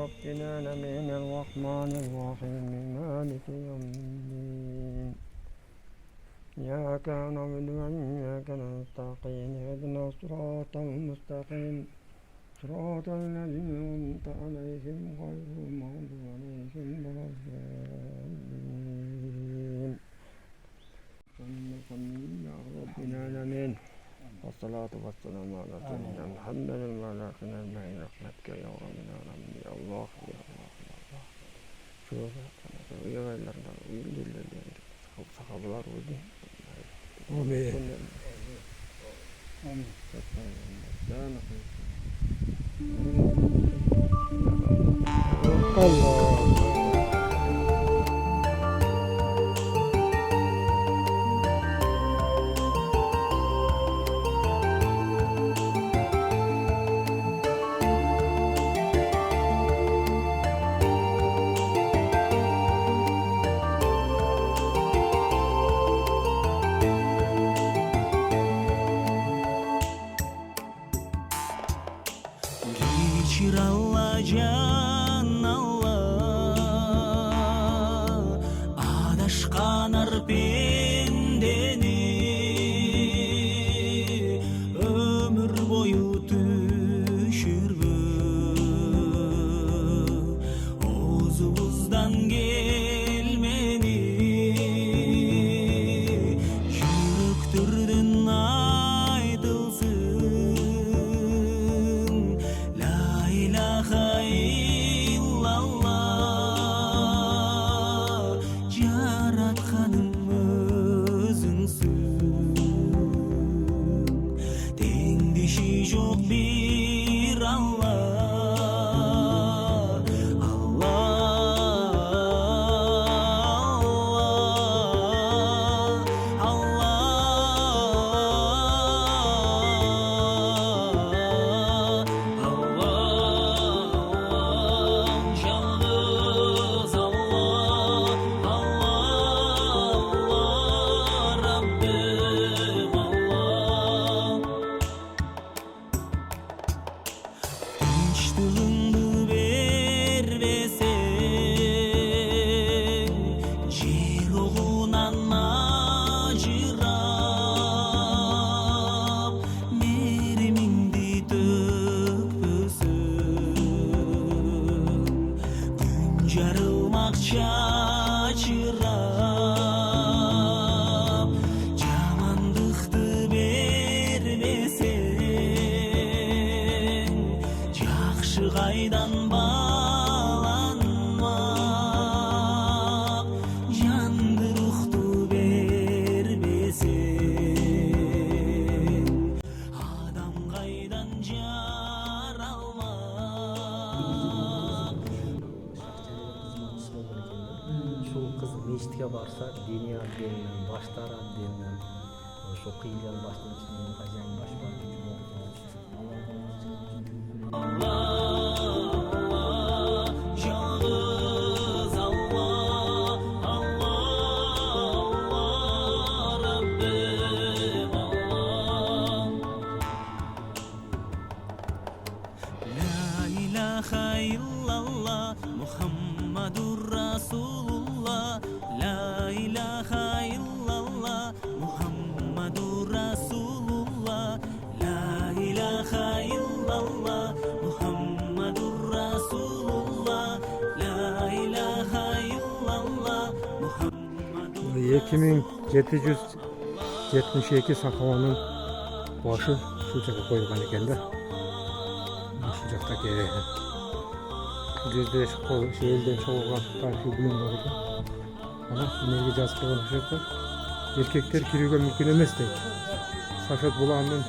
رب العالمين الرحمن الرحيم مالك يوم الدين إياك نعبد وإياك نستعين اهدنا الصراط المستقيم صراط الذين أنعمت عليهم غير المغضوب عليهم ولا الضالين يا رب العالمين والصلاة والسلام على سيدنا محمد وعلى آله برحمتك يا رب العالمين يا الله يا الله يا الله شوف يا غيرنا ويلي sahabalar oldu. Amin. Amin. Allah. Geçir Allah can Allah Adaşkan arpendeni Ömür boyu düşürme Ozumuzdan gelmeni Yüktürdün aydılsın Çok bir Allah Allah Allah yalnız Allah Rabbim Allah Tinçliğini vermesen Cer oğunan acırap Merimindi tökpösün Gün jarılmak çaçırap Jamandıqtı vermesen Жақшы қайдан баланмақ Жанды рухты бермесең Адам қайдан жаралмақ Ушул кыз мечитке барса, диний абденинен, баштар абденинен, ошо кыйылган баштын ичинен хозяин баш бар. Yalnız Allah Rabbim Allah La ilahe illallah Muhammadur Rasulullah La ilahe illallah Muhammadur Rasulullah La ilahe illallah Muhammadur Rasulullah La ilahe illallah Muhammadur 2772 сақаланың башы шу жаққа қойылған екен да. Шу жақта бұл жерде елден шығуға тарихи бұйым бар екен. Ана неге жазып қойған құжатта еркектер кіруге мүмкін емес дейді. Сафет бұлағының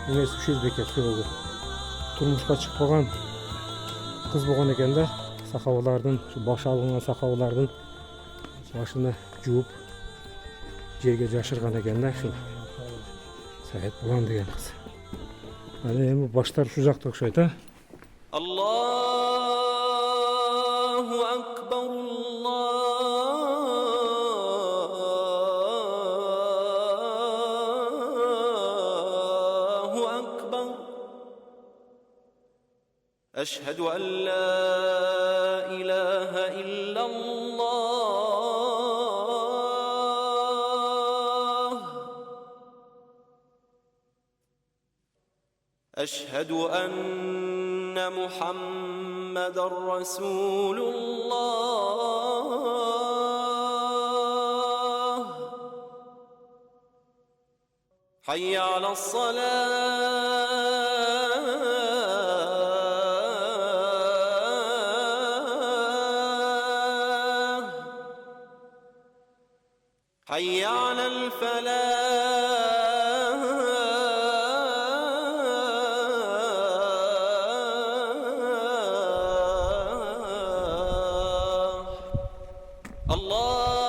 немесі 300 бекет болды. Тұрмысқа шықпаған қыз болған екен да. Сақаулардың, башы алынған сақаулардың башыны жуып жерге жашырған екен да. Сафет бұлан деген қыз. Әне баштар шу жақта ұқсайды. Allahu Akbar Allahu Akbar أشهد أن لا إله إلا الله أشهد أن محمدًا رسول الله حي على الصلاة حي على الفلاح الله